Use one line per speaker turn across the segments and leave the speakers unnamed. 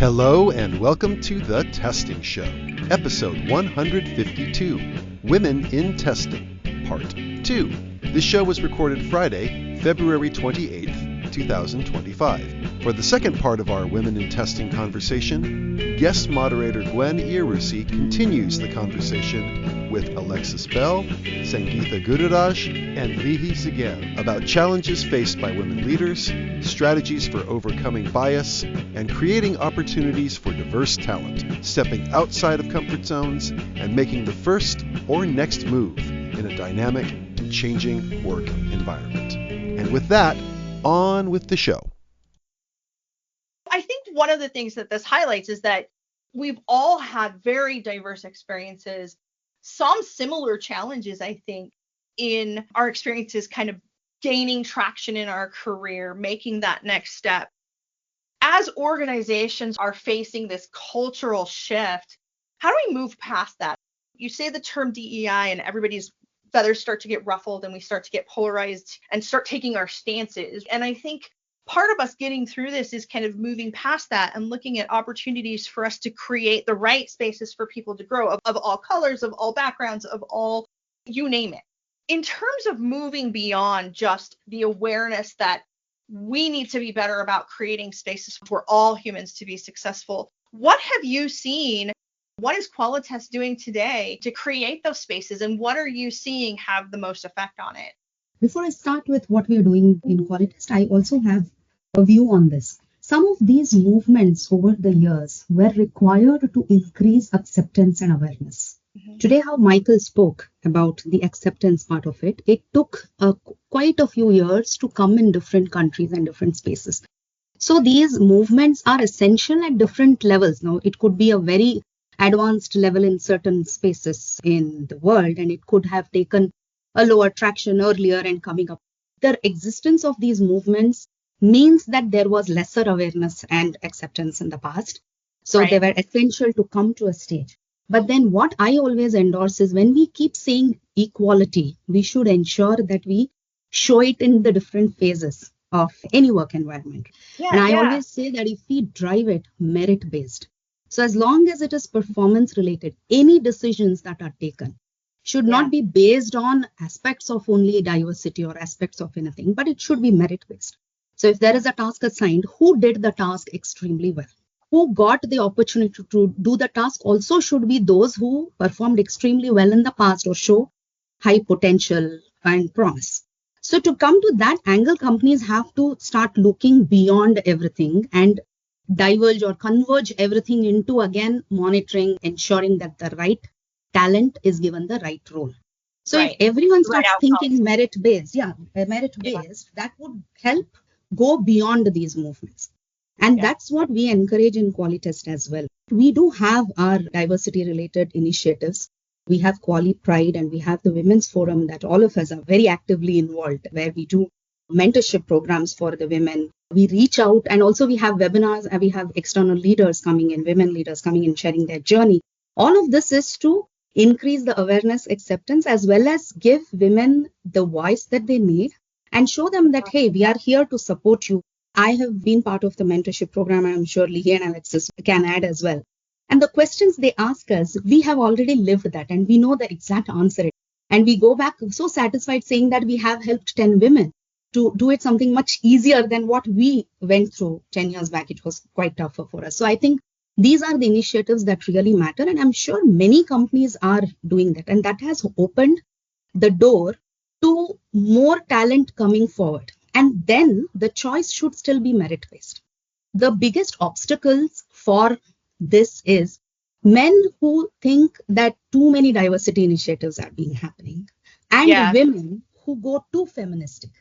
Hello and welcome to The Testing Show, episode 152, Women in Testing, Part 2. This show was recorded Friday, February 28th, 2025. For the second part of our Women in Testing conversation, guest moderator Gwen Iarussi continues the conversation with Alexis Bell, Sangeetha Gururaj, and Lihi Segev about challenges faced by women leaders, strategies for overcoming bias, and creating opportunities for diverse talent, stepping outside of comfort zones, and making the first or next move in a dynamic and changing work environment. And with that, on with the show.
I think one of the things that this highlights is that we've all had very diverse experiences, some similar challenges, I think, in our experiences kind of gaining traction in our career, making that next step. As organizations are facing this cultural shift, how do we move past that? You say the term DEI and everybody's feathers start to get ruffled and we start to get polarized and start taking our stances. And I think part of us getting through this is kind of moving past that and looking at opportunities for us to create the right spaces for people to grow of all colors, of all backgrounds, of all, you name it. In terms of moving beyond just the awareness that we need to be better about creating spaces for all humans to be successful, what have you seen? What is Qualitas doing today to create those spaces? And what are you seeing have the most effect on it?
Before I start with what we are doing in Qualitas, I also have a view on this. Some of these movements over the years were required to increase acceptance and awareness. Mm-hmm. Today, how Michael spoke about the acceptance part of it, it took quite a few years to come in different countries and different spaces. So these movements are essential at different levels. Now, it could be a very advanced level in certain spaces in the world, and it could have taken a lower traction earlier and coming up. The existence of these movements means that there was lesser awareness and acceptance in the past. So They were essential to come to a stage. But then what I always endorse is when we keep saying equality, we should ensure that we show it in the different phases of any work environment. And I always say that if we drive it merit-based, so as long as it is performance-related, any decisions that are taken should not be based on aspects of only diversity or aspects of anything, but it should be merit-based. So if there is a task assigned, who did the task extremely well? Who got the opportunity to do the task also should be those who performed extremely well in the past or show high potential and promise. So to come to that angle, companies have to start looking beyond everything and diverge or converge everything into, again, monitoring, ensuring that the right talent is given the right role. So if everyone starts thinking merit-based, that would help go beyond these movements. And that's what we encourage in Qualitas as well. We do have our diversity-related initiatives. We have Quali Pride and we have the Women's Forum that all of us are very actively involved, where we do mentorship programs for the women. We reach out and also we have webinars and we have external leaders coming in, women leaders coming in, sharing their journey. All of this is to increase the awareness, acceptance, as well as give women the voice that they need and show them that, hey, we are here to support you. I have been part of the mentorship program. I'm sure Lihi and Alexis can add as well. And the questions they ask us, we have already lived that and we know the exact answer. And we go back so satisfied saying that we have helped 10 women to do it something much easier than what we went through 10 years back. It was quite tougher for us. So I think these are the initiatives that really matter. And I'm sure many companies are doing that. And that has opened the door to more talent coming forward. And then the choice should still be merit-based. The biggest obstacles for this is men who think that too many diversity initiatives are being happening and women who go too feministic.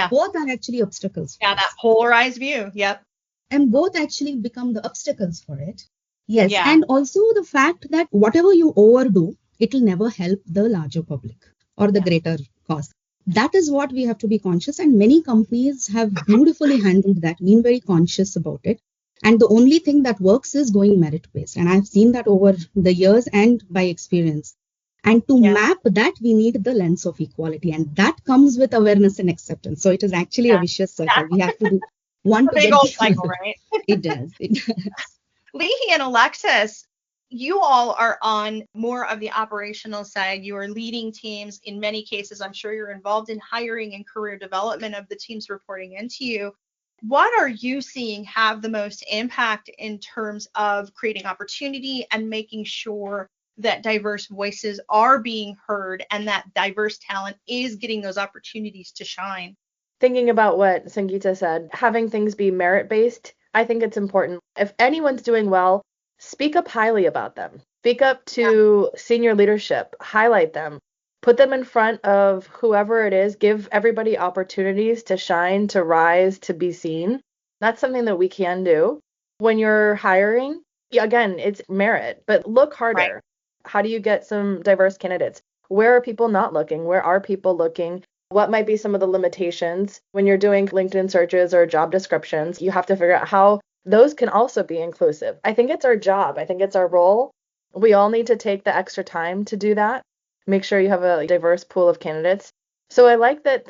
Both are actually obstacles.
That polarized view. Yep.
And both actually become the obstacles for it. Yes. Yeah. And also the fact that whatever you overdo, it will never help the larger public or the greater cause. That is what we have to be conscious. And many companies have beautifully handled that, been very conscious about it. And the only thing that works is going merit-based. And I've seen that over the years and by experience. And to map that, we need the lens of equality. And that comes with awareness and acceptance. So it is actually a vicious circle. We have to do one to
big
get
old cycle, right?
It does.
Lihi and Alexis, you all are on more of the operational side. You are leading teams. In many cases, I'm sure you're involved in hiring and career development of the teams reporting into you. What are you seeing have the most impact in terms of creating opportunity and making sure that diverse voices are being heard and that diverse talent is getting those opportunities to shine?
Thinking about what Sangeetha said, having things be merit-based, I think it's important. If anyone's doing well, speak up highly about them. Speak up to senior leadership, highlight them, put them in front of whoever it is, give everybody opportunities to shine, to rise, to be seen. That's something that we can do. When you're hiring, again, it's merit, but look harder.
Right.
How do you get some diverse candidates? Where are people not looking? Where are people looking? What might be some of the limitations when you're doing LinkedIn searches or job descriptions? You have to figure out how those can also be inclusive. I think it's our job. I think it's our role. We all need to take the extra time to do that. Make sure you have a diverse pool of candidates. So I like that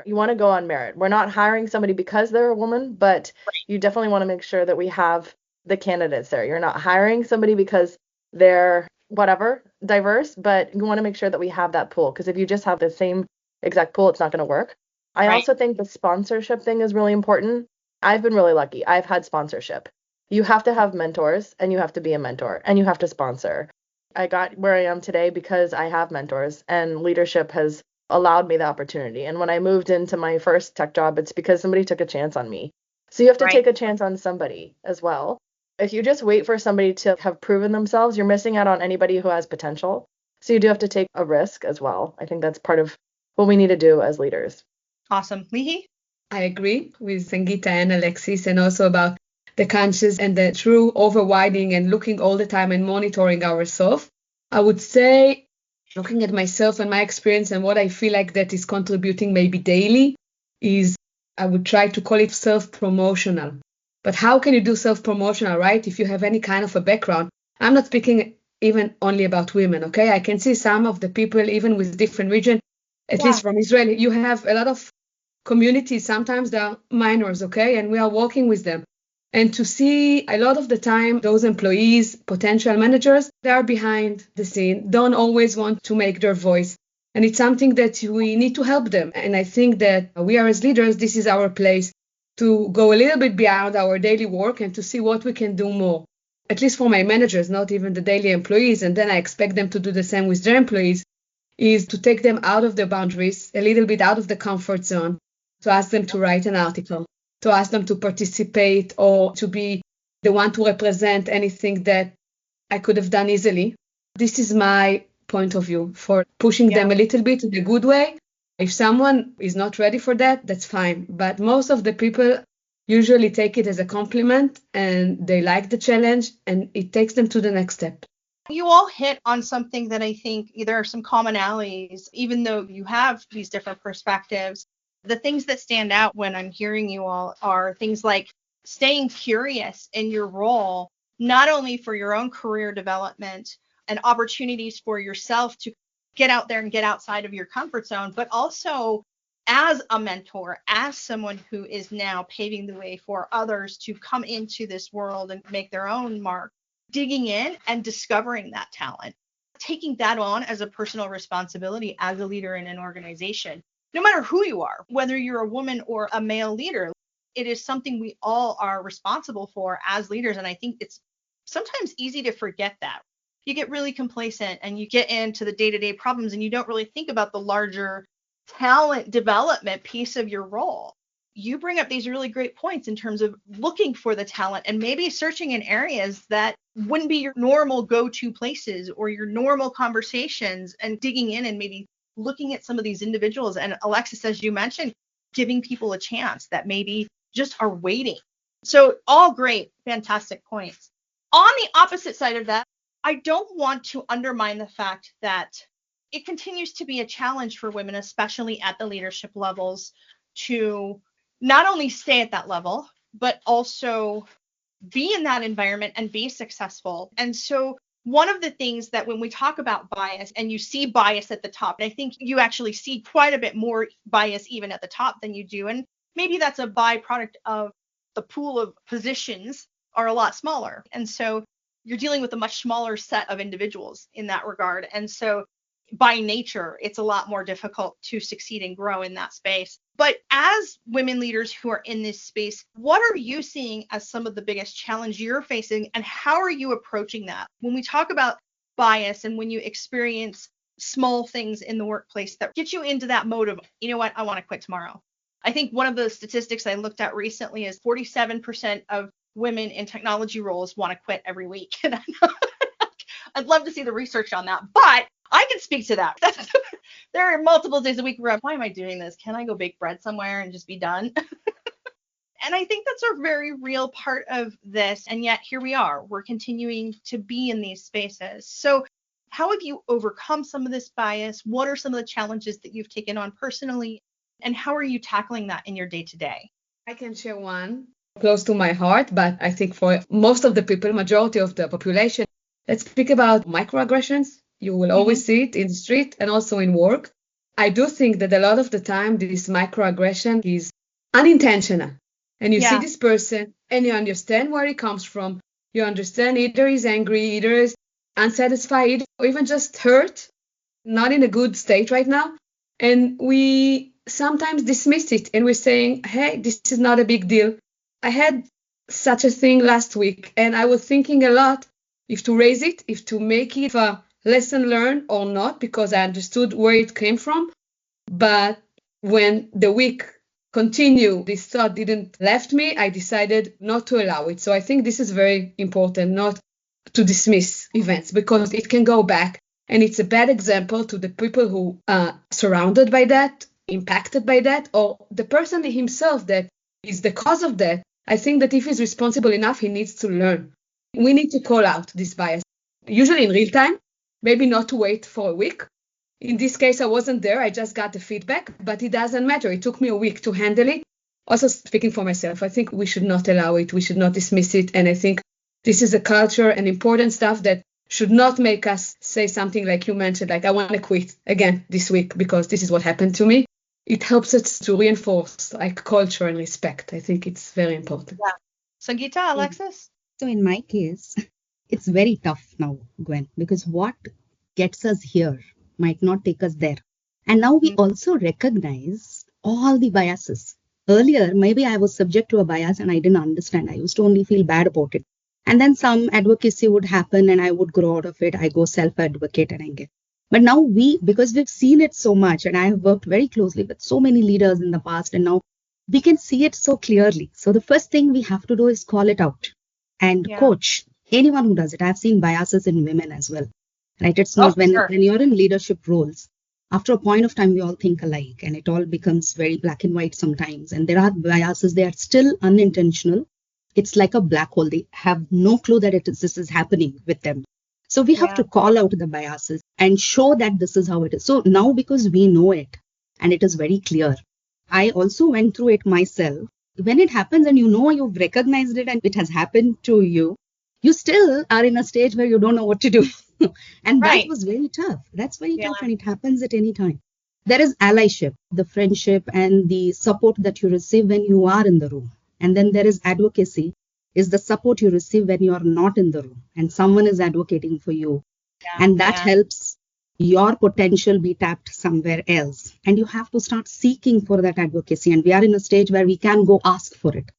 you want to go on merit. We're not hiring somebody because they're a woman, but you definitely want to make sure that we have the candidates there. You're not hiring somebody because they're whatever, diverse, but you want to make sure that we have that pool. Because if you just have the same exact pool, it's not going to work. I also think the sponsorship thing is really important. I've been really lucky. I've had sponsorship. You have to have mentors and you have to be a mentor and you have to sponsor. I got where I am today because I have mentors and leadership has allowed me the opportunity. And when I moved into my first tech job, it's because somebody took a chance on me. So you have to take a chance on somebody as well. If you just wait for somebody to have proven themselves, you're missing out on anybody who has potential. So you do have to take a risk as well. I think that's part of what we need to do as leaders.
Awesome. Lihi?
I agree with Sangeetha and Alexis, and also about the conscious and the true overriding and looking all the time and monitoring ourselves. I would say, looking at myself and my experience and what I feel like that is contributing maybe daily is I would try to call it self-promotional. But how can you do self-promotional, right? If you have any kind of a background. I'm not speaking even only about women, okay? I can see some of the people, even with different regions, at least from Israel, you have a lot of communities. Sometimes they are minors, okay? And we are working with them. And to see a lot of the time, those employees, potential managers, they are behind the scene, don't always want to make their voice. And it's something that we need to help them. And I think that we are as leaders, this is our place to go a little bit beyond our daily work and to see what we can do more. At least for my managers, not even the daily employees. And then I expect them to do the same with their employees, is to take them out of their boundaries, a little bit out of the comfort zone, to ask them to write an article, to ask them to participate or to be the one to represent anything that I could have done easily. This is my point of view for pushing them a little bit in the good way. If someone is not ready for that, that's fine. But most of the people usually take it as a compliment and they like the challenge and it takes them to the next step.
You all hit on something that I think there are some commonalities, even though you have these different perspectives. The things that stand out when I'm hearing you all are things like staying curious in your role, not only for your own career development and opportunities for yourself to get out there and get outside of your comfort zone, but also as a mentor, as someone who is now paving the way for others to come into this world and make their own mark, digging in and discovering that talent, taking that on as a personal responsibility as a leader in an organization. No matter who you are, whether you're a woman or a male leader, it is something we all are responsible for as leaders. And I think it's sometimes easy to forget that. You get really complacent and you get into the day-to-day problems and you don't really think about the larger talent development piece of your role. You bring up these really great points in terms of looking for the talent and maybe searching in areas that wouldn't be your normal go-to places or your normal conversations, and digging in and maybe looking at some of these individuals. And Alexis, as you mentioned, giving people a chance that maybe just are waiting. So all great, fantastic points. On the opposite side of that, I don't want to undermine the fact that it continues to be a challenge for women, especially at the leadership levels, to not only stay at that level, but also be in that environment and be successful. And so one of the things that when we talk about bias, and you see bias at the top, and I think you actually see quite a bit more bias even at the top than you do. And maybe that's a byproduct of the pool of positions are a lot smaller. And so you're dealing with a much smaller set of individuals in that regard. And so by nature, it's a lot more difficult to succeed and grow in that space. But as women leaders who are in this space, what are you seeing as some of the biggest challenge you're facing, and how are you approaching that? When we talk about bias and when you experience small things in the workplace that get you into that mode of, you know what, I want to quit tomorrow. I think one of the statistics I looked at recently is 47% of women in technology roles want to quit every week. And I'd love to see the research on that, but I can speak to that. There are multiple days a week where why am I doing this? Can I go bake bread somewhere and just be done? And I think that's a very real part of this. And yet here we are. We're continuing to be in these spaces. So how have you overcome some of this bias? What are some of the challenges that you've taken on personally? And how are you tackling that in your day-to-day?
I can share one close to my heart, but I think for most of the people, majority of the population, let's speak about microaggressions. You will always see it in the street and also in work. I do think that a lot of the time, this microaggression is unintentional. And you see this person and you understand where he comes from. You understand either he's angry, either he's unsatisfied, or even just hurt, not in a good state right now. And we sometimes dismiss it and we're saying, hey, this is not a big deal. I had such a thing last week and I was thinking a lot if to raise it, if to make it a lesson learned or not, because I understood where it came from. But when the week continued, this thought didn't left me, I decided not to allow it. So I think this is very important, not to dismiss events, because it can go back. And it's a bad example to the people who are surrounded by that, impacted by that, or the person himself that is the cause of that. I think that if he's responsible enough, he needs to learn. We need to call out this bias, usually in real time, maybe not to wait for a week. In this case, I wasn't there. I just got the feedback, but it doesn't matter. It took me a week to handle it. Also speaking for myself, I think we should not allow it. We should not dismiss it. And I think this is a culture and important stuff that should not make us say something like you mentioned, like I want to quit again this week because this is what happened to me. It helps us to reinforce like culture and respect. I think it's very important.
Yeah. Sangeetha, Alexis?
So in my case, it's very tough now, Gwen, because what gets us here might not take us there. And now we also recognize all the biases. Earlier, maybe I was subject to a bias and I didn't understand. I used to only feel bad about it. And then some advocacy would happen and I would grow out of it. I go self-advocate and I get. But now because we've seen it so much, and I have worked very closely with so many leaders in the past, and now we can see it so clearly. So the first thing we have to do is call it out and coach anyone who does it. I've seen biases in women as well, right? It's not when you're in leadership roles. After a point of time, we all think alike and it all becomes very black and white sometimes. And there are biases, they are still unintentional. It's like a black hole. They have no clue that this is happening with them. So we have to call out the biases and show that this is how it is. So now because we know it and it is very clear, I also went through it myself. When it happens and you've recognized it and it has happened to you, you still are in a stage where you don't know what to do. And that was very tough. That's very tough and it happens at any time. There is allyship, the friendship and the support that you receive when you are in the room. And then there is advocacy, is the support you receive when you are not in the room and someone is advocating for you. And that helps your potential be tapped somewhere else. And you have to start seeking for that advocacy. And we are in a stage where we can go ask for it.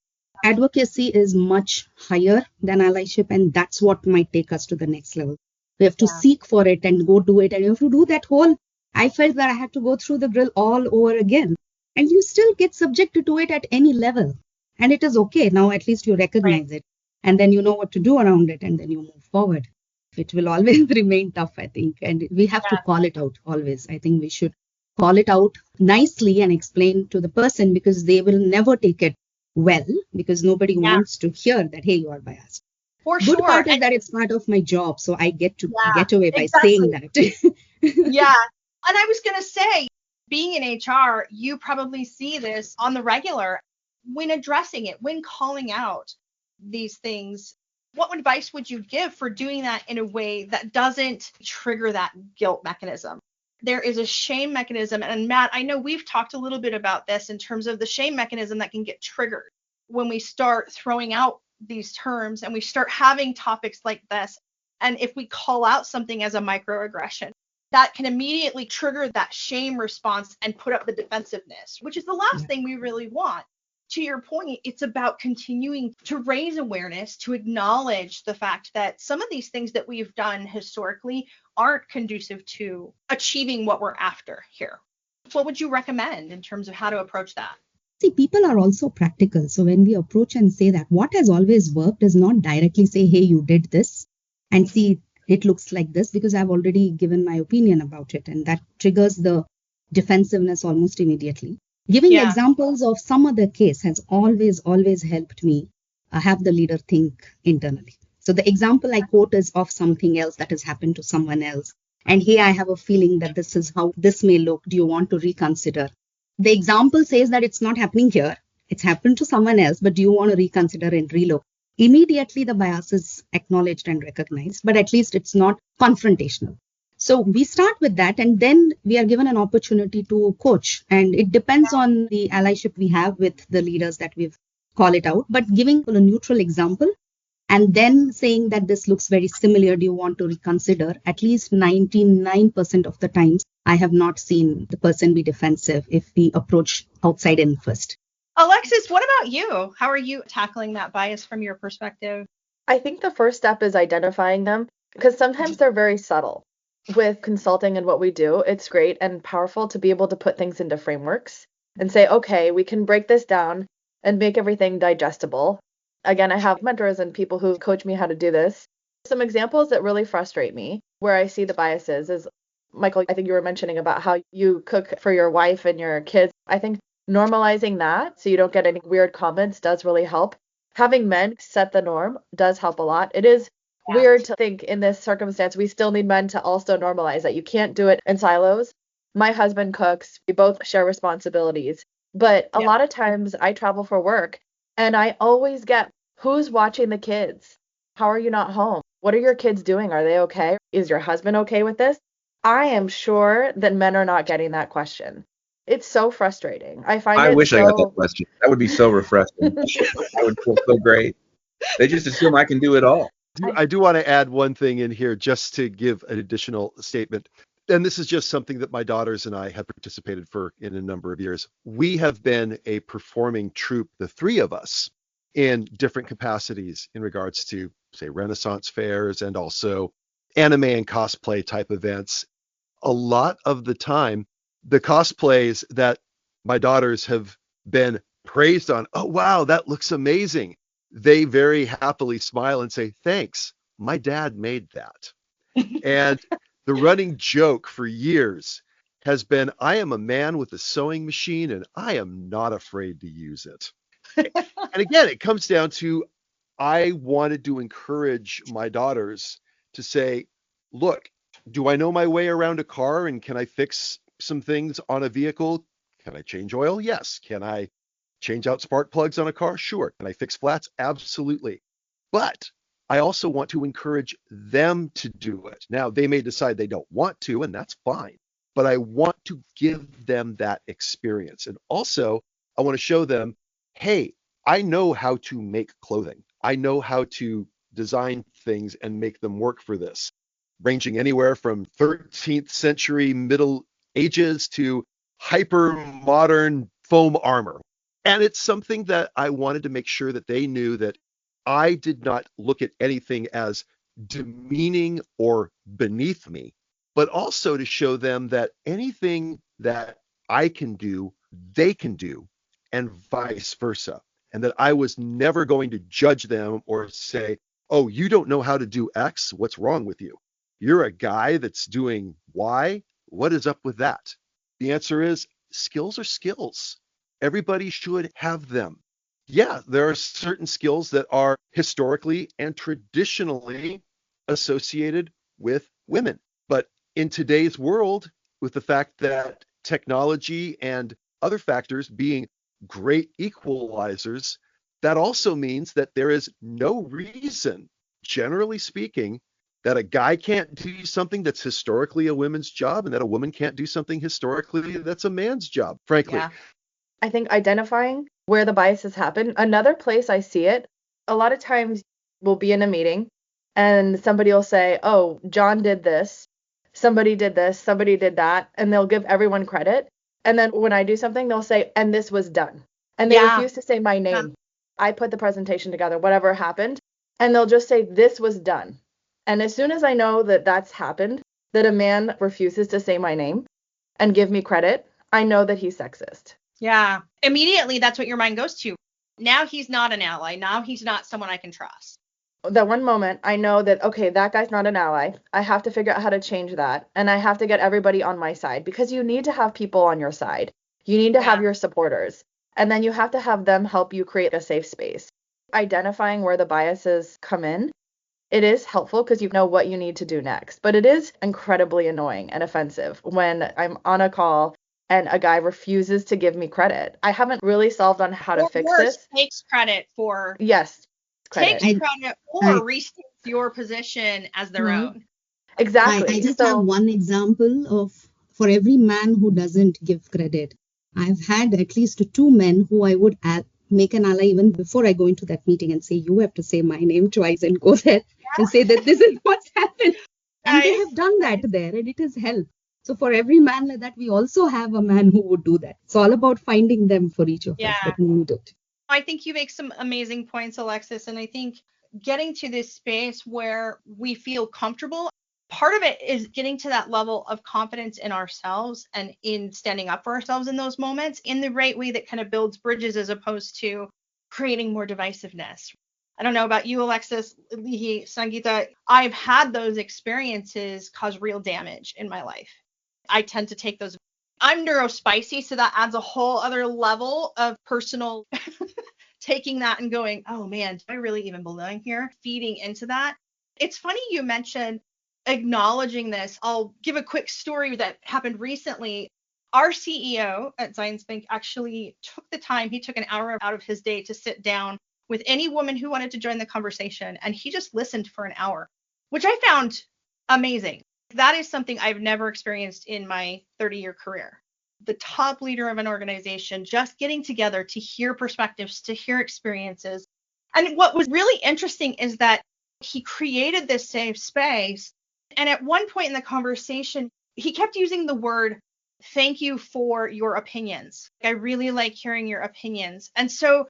Advocacy is much higher than allyship, and that's what might take us to the next level. We have to seek for it and go do it. And you have to do that whole, I felt that I had to go through the drill all over again. And you still get subjected to it at any level. And it is okay. Now at least you recognize it. And then you know what to do around it. And then you move forward. It will always remain tough, I think. And we have to call it out always. I think we should call it out nicely and explain to the person, because they will never take it well, because nobody wants to hear that, hey, you are biased.
For
Good
sure.
part is that it's part of my job. So I get to get away by saying that.
Yeah. And I was going to say, being in HR, you probably see this on the regular when addressing it, when calling out these things. What advice would you give for doing that in a way that doesn't trigger that guilt mechanism? There is a shame mechanism. And Matt, I know we've talked a little bit about this in terms of the shame mechanism that can get triggered when we start throwing out these terms and we start having topics like this, and if we call out something as a microaggression, that can immediately trigger that shame response and put up the defensiveness, which is the last thing we really want. To your point, it's about continuing to raise awareness, to acknowledge the fact that some of these things that we've done historically aren't conducive to achieving what we're after here. What would you recommend in terms of how to approach that?
See, people are also practical. So when we approach and say that what has always worked is not directly say, hey, you did this and see it looks like this, because I've already given my opinion about it. And that triggers the defensiveness almost immediately. Giving examples of some other case has always helped me have the leader think internally. So the example I quote is of something else that has happened to someone else. And here I have a feeling that this is how this may look. Do you want to reconsider? The example says that it's not happening here. It's happened to someone else, but do you want to reconsider and relook? Immediately the bias is acknowledged and recognized, but at least it's not confrontational. So we start with that, and then we are given an opportunity to coach. And it depends on the allyship we have with the leaders that we've call it out, but giving a neutral example and then saying that this looks very similar, do you want to reconsider? At least 99% of the times, I have not seen the person be defensive if we approach outside in first.
Alexis, what about you? How are you tackling that bias from your perspective?
I think the first step is identifying them, because sometimes they're very subtle. With consulting and what we do, it's great and powerful to be able to put things into frameworks and say, okay, we can break this down and make everything digestible. Again, I have mentors and people who coach me how to do this. Some examples that really frustrate me where I see the biases is, Michael, I think you were mentioning about how you cook for your wife and your kids. I think normalizing that so you don't get any weird comments does really help. Having men set the norm does help a lot. It is weird to think in this circumstance, we still need men to also normalize that. You can't do it in silos. My husband cooks. We both share responsibilities. But a lot of times I travel for work and I always get, who's watching the kids? How are you not home? What are your kids doing? Are they okay? Is your husband okay with this? I am sure that men are not getting that question. It's so frustrating. I
wish I got that question. That would be so refreshing. I would feel so great. They just assume I can do it all.
I do want to add one thing in here just to give an additional statement. And this is just something that my daughters and I have participated for in a number of years. We have been a performing troupe, the three of us, in different capacities in regards to, say, Renaissance fairs and also anime and cosplay type events. A lot of the time, the cosplays that my daughters have been praised on, oh, wow, that looks amazing. They very happily smile and say, thanks, my dad made that. And the running joke for years has been, I am a man with a sewing machine and I am not afraid to use it. And again, it comes down to, I wanted to encourage my daughters to say, look, do I know my way around a car and can I fix some things on a vehicle? Can I change oil? Yes. Can I change out spark plugs on a car? Sure. Can I fix flats? Absolutely. But I also want to encourage them to do it. Now, they may decide they don't want to, and that's fine. But I want to give them that experience. And also, I want to show them, hey, I know how to make clothing. I know how to design things and make them work for this, ranging anywhere from 13th century Middle Ages to hyper modern foam armor. And it's something that I wanted to make sure that they knew that I did not look at anything as demeaning or beneath me, but also to show them that anything that I can do, they can do, and vice versa. And that I was never going to judge them or say, oh, you don't know how to do X, what's wrong with you? You're a guy that's doing Y, what is up with that? The answer is skills are skills. Everybody should have them. Yeah, there are certain skills that are historically and traditionally associated with women. But in today's world, with the fact that technology and other factors being great equalizers, that also means that there is no reason, generally speaking, that a guy can't do something that's historically a woman's job and that a woman can't do something historically that's a man's job, frankly.
Yeah. I think identifying where the biases happen. Another place I see it A lot of times we'll be in a meeting and somebody will say, oh, John did this, somebody did this, somebody did that, and they'll give everyone credit. And then when I do something, they'll say, and this was done. And they refuse to say my name. I put the presentation together, whatever happened, and they'll just say, this was done. And as soon as I know that that's happened, that a man refuses to say my name and give me credit, I know that he's sexist.
Yeah. Immediately, that's what your mind goes to. Now he's not an ally. Now he's not someone I can trust.
That one moment, I know that, okay, that guy's not an ally. I have to figure out how to change that. And I have to get everybody on my side, because you need to have people on your side. You need to have your supporters. And then you have to have them help you create a safe space. Identifying where the biases come in, it is helpful because you know what you need to do next. But it is incredibly annoying and offensive when I'm on a call and a guy refuses to give me credit. I haven't really solved on how to fix this.
Takes credit for.
Yes. Credit.
Takes credit or restates your position as their own.
Exactly.
I just have one example of, for every man who doesn't give credit, I've had at least 2 men who I would make an ally even before I go into that meeting and say, you have to say my name twice and go there and say that this is what's happened. And they have done that there and it has helped. So for every man like that, we also have a man who would do that. It's all about finding them for each of us that need it.
I think you make some amazing points, Alexis. And I think getting to this space where we feel comfortable, part of it is getting to that level of confidence in ourselves and in standing up for ourselves in those moments in the right way that kind of builds bridges as opposed to creating more divisiveness. I don't know about you, Alexis, Lihi, Sangeetha. I've had those experiences cause real damage in my life. I tend to take those. I'm neurospicy, so that adds a whole other level of personal taking that and going, oh man, do I really even belong here? Feeding into that. It's funny you mentioned acknowledging this. I'll give a quick story that happened recently. Our CEO at Zions Bank actually took the time. He took an hour out of his day to sit down with any woman who wanted to join the conversation. And he just listened for an hour, which I found amazing. That is something I've never experienced in my 30-year career. The top leader of an organization just getting together to hear perspectives, to hear experiences. And what was really interesting is that he created this safe space. And at one point in the conversation, he kept using the word, thank you for your opinions. I really like hearing your opinions. And so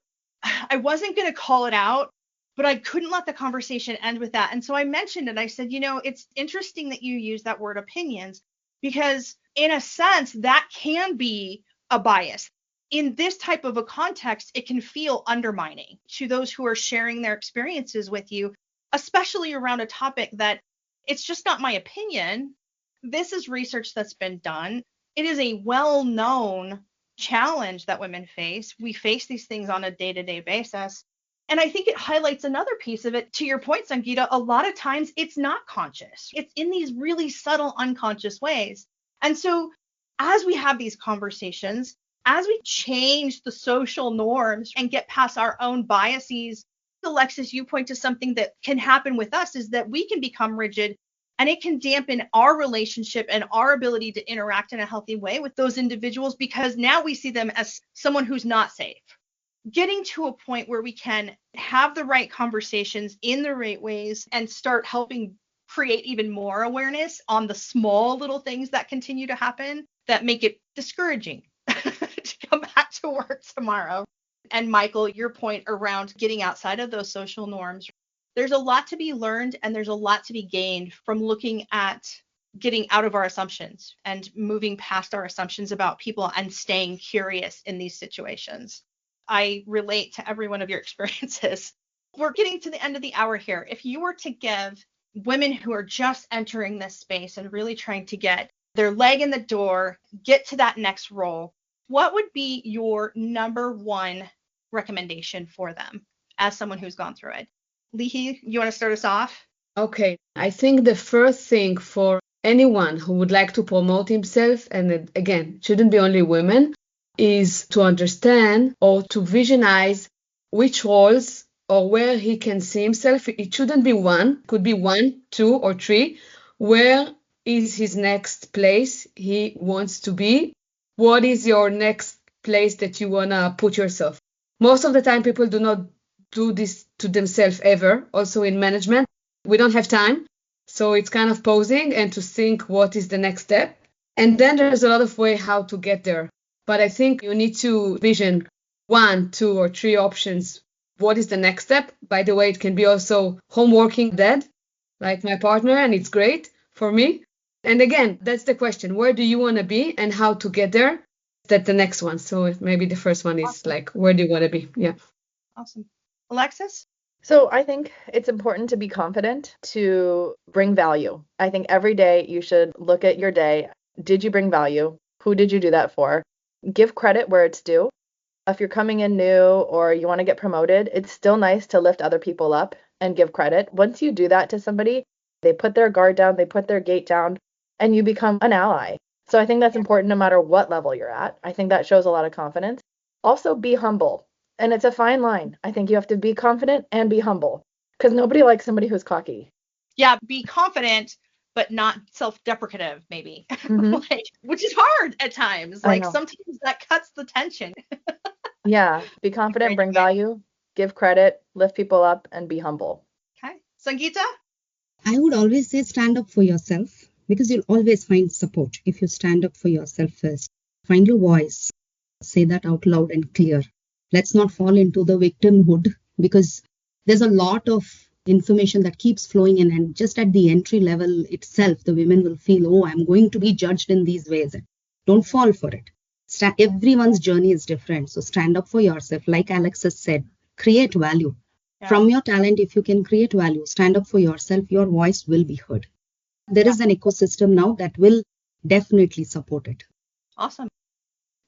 I wasn't going to call it out, but I couldn't let the conversation end with that. And so I mentioned it. I said, it's interesting that you use that word opinions, because in a sense, that can be a bias. In this type of a context, it can feel undermining to those who are sharing their experiences with you, especially around a topic that it's just not my opinion. This is research that's been done. It is a well-known challenge that women face. We face these things on a day-to-day basis. And I think it highlights another piece of it. To your point, Sangeetha, a lot of times it's not conscious. It's in these really subtle, unconscious ways. And so as we have these conversations, as we change the social norms and get past our own biases, Alexis, you point to something that can happen with us is that we can become rigid, and it can dampen our relationship and our ability to interact in a healthy way with those individuals, because now we see them as someone who's not safe. Getting to a point where we can have the right conversations in the right ways and start helping create even more awareness on the small little things that continue to happen that make it discouraging to come back to work tomorrow. And Michael, your point around getting outside of those social norms, there's a lot to be learned and there's a lot to be gained from looking at getting out of our assumptions and moving past our assumptions about people and staying curious in these situations. I relate to every one of your experiences. We're getting to the end of the hour here. If you were to give women who are just entering this space and really trying to get their leg in the door, get to that next role, what would be your number one recommendation for them as someone who's gone through it? Lihi, you want to start us off?
Okay. I think the first thing for anyone who would like to promote himself, and again, shouldn't be only women, is to understand or to visualize which roles or where he can see himself. It shouldn't be one, could be 1, 2, or 3. Where is his next place he wants to be? What is your next place that you want to put yourself? Most of the time, people do not do this to themselves ever, also in management. We don't have time. So it's kind of pausing and to think what is the next step. And then there's a lot of way how to get there. But I think you need to vision 1, 2, or 3 options. What is the next step? By the way, it can be also home working dad, like my partner, and it's great for me. And again, that's the question. Where do you want to be and how to get there? That's the next one. So maybe the first one is
Awesome.
like, where do you want to be? Yeah.
Awesome. Alexis?
So I think it's important to be confident, to bring value. I think every day you should look at your day. Did you bring value? Who did you do that for? Give credit where it's due. If you're coming in new or you want to get promoted, it's still nice to lift other people up and give credit. Once you do that to somebody, they put their guard down, they put their gate down, and you become an ally. So I think that's important no matter what level you're at. I think that shows a lot of confidence. Also, be humble. And it's a fine line. I think you have to be confident and be humble because nobody likes somebody who's cocky.
Yeah, be confident, but not self-deprecative, maybe.
Mhm.
Which is hard at times.
I know.
Sometimes that cuts the tension.
Yeah, be confident, bring value, give credit, lift people up, and be humble.
Okay. Sangeetha?
I would always say stand up for yourself because you'll always find support if you stand up for yourself first. Find your voice. Say that out loud and clear. Let's not fall into the victimhood because there's a lot of information that keeps flowing in, and just at the entry level itself, the women will feel, oh, I'm going to be judged in these ways. Don't fall for it. Everyone's journey is different. So stand up for yourself. Like Alexis said, create value.
Yeah.
From your talent, if you can create value, stand up for yourself, your voice will be heard. There is an ecosystem now that will definitely support it.
Awesome.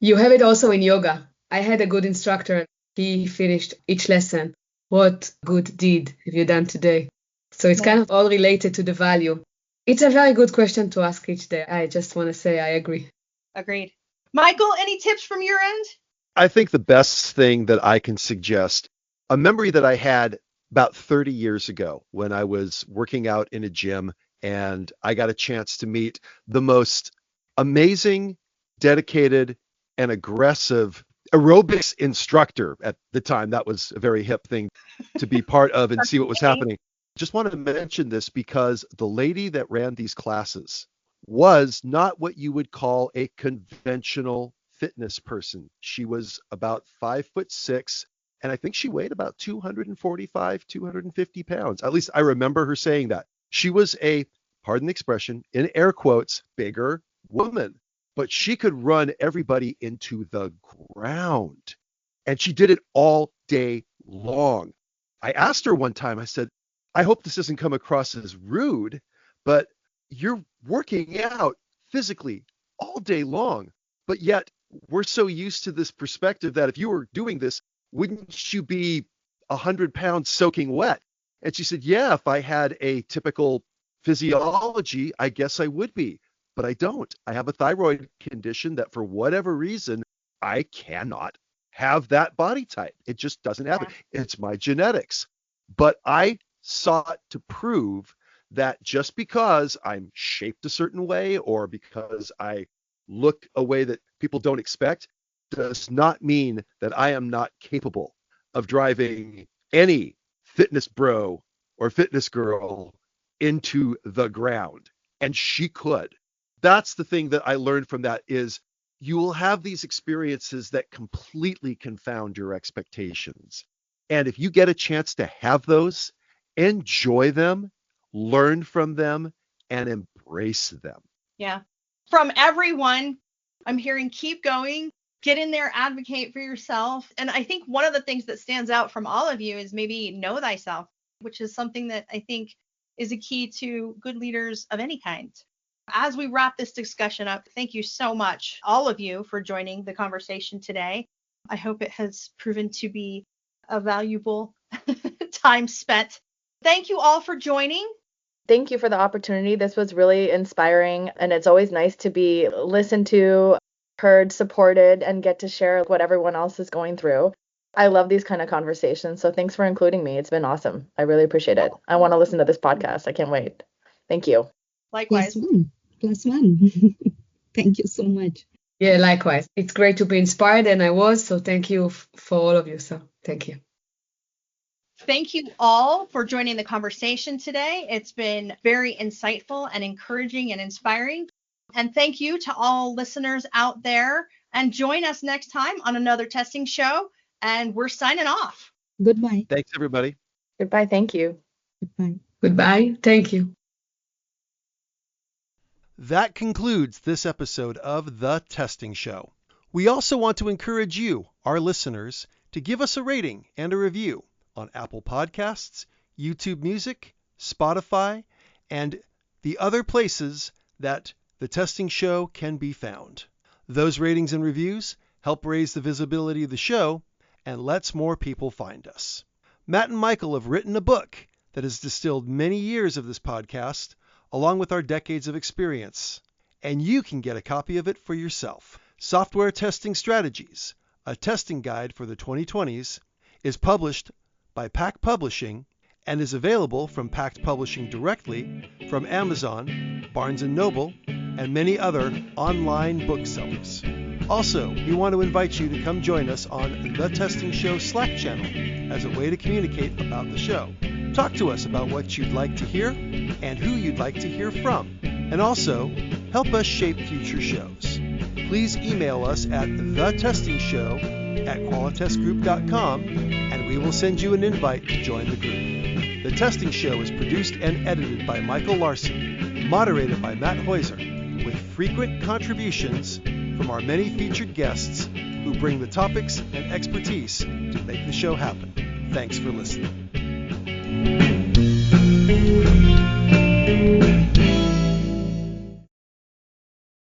You have it also in yoga. I had a good instructor. He finished each lesson. What good deed have you done today? So it's kind of all related to the value. It's a very good question to ask each day. I just want to say I agree.
Agreed. Michael, any tips from your end?
I think the best thing that I can suggest, a memory that I had about 30 years ago when I was working out in a gym and I got a chance to meet the most amazing, dedicated, and aggressive aerobics instructor at the time. That was a very hip thing to be part of and see what was happening. Just wanted to mention this because the lady that ran these classes was not what you would call a conventional fitness person. She was about 5'6", and I think she weighed about 245, 250 pounds. At least I remember her saying that. She was a, pardon the expression, in air quotes, bigger woman, but she could run everybody into the ground. And she did it all day long. I asked her one time, I said, I hope this doesn't come across as rude, but you're working out physically all day long, but yet we're so used to this perspective that if you were doing this, wouldn't you be 100 pounds soaking wet? And she said, yeah, if I had a typical physiology, I guess I would be, but I don't. I have a thyroid condition that for whatever reason, I cannot have that body type. It just doesn't happen. It's my genetics. But I sought to prove that just because I'm shaped a certain way or because I look a way that people don't expect does not mean that I am not capable of driving any fitness bro or fitness girl into the ground. And she could. That's the thing that I learned from that is you will have these experiences that completely confound your expectations. And if you get a chance to have those, enjoy them, learn from them, and embrace them.
Yeah. From everyone, I'm hearing keep going, get in there, advocate for yourself. And I think one of the things that stands out from all of you is maybe know thyself, which is something that I think is a key to good leaders of any kind. As we wrap this discussion up, thank you so much, all of you, for joining the conversation today. I hope it has proven to be a valuable time spent. Thank you all for joining.
Thank you for the opportunity. This was really inspiring, and it's always nice to be listened to, heard, supported, and get to share what everyone else is going through. I love these kind of conversations, so thanks for including me. It's been awesome. I really appreciate it. I want to listen to this podcast. I can't wait. Thank you.
Likewise.
+1. Thank you so much.
Yeah, likewise. It's great to be inspired, and I was, so thank you for all of you. So thank you.
Thank you all for joining the conversation today. It's been very insightful and encouraging and inspiring. And thank you to all listeners out there. And join us next time on another testing show. And we're signing off.
Goodbye.
Thanks, everybody.
Goodbye. Thank you.
Goodbye.
Goodbye. Thank you.
That concludes this episode of The Testing Show. We also want to encourage you, our listeners, to give us a rating and a review on Apple Podcasts, YouTube Music, Spotify, and the other places that The Testing Show can be found. Those ratings and reviews help raise the visibility of the show and lets more people find us. Matt and Michael have written a book that has distilled many years of this podcast, along with our decades of experience, and you can get a copy of it for yourself. Software Testing Strategies, a testing guide for the 2020s, is published by Pact Publishing and is available from Pact Publishing directly from Amazon, Barnes & Noble, and many other online booksellers. Also, we want to invite you to come join us on The Testing Show Slack channel as a way to communicate about the show. Talk to us about what you'd like to hear and who you'd like to hear from, and also help us shape future shows. Please email us at thetestingshow@qualitestgroup.com and we will send you an invite to join the group. The Testing Show is produced and edited by Michael Larsen, moderated by Matt Heusser, with frequent contributions from our many featured guests who bring the topics and expertise to make the show happen. Thanks for listening.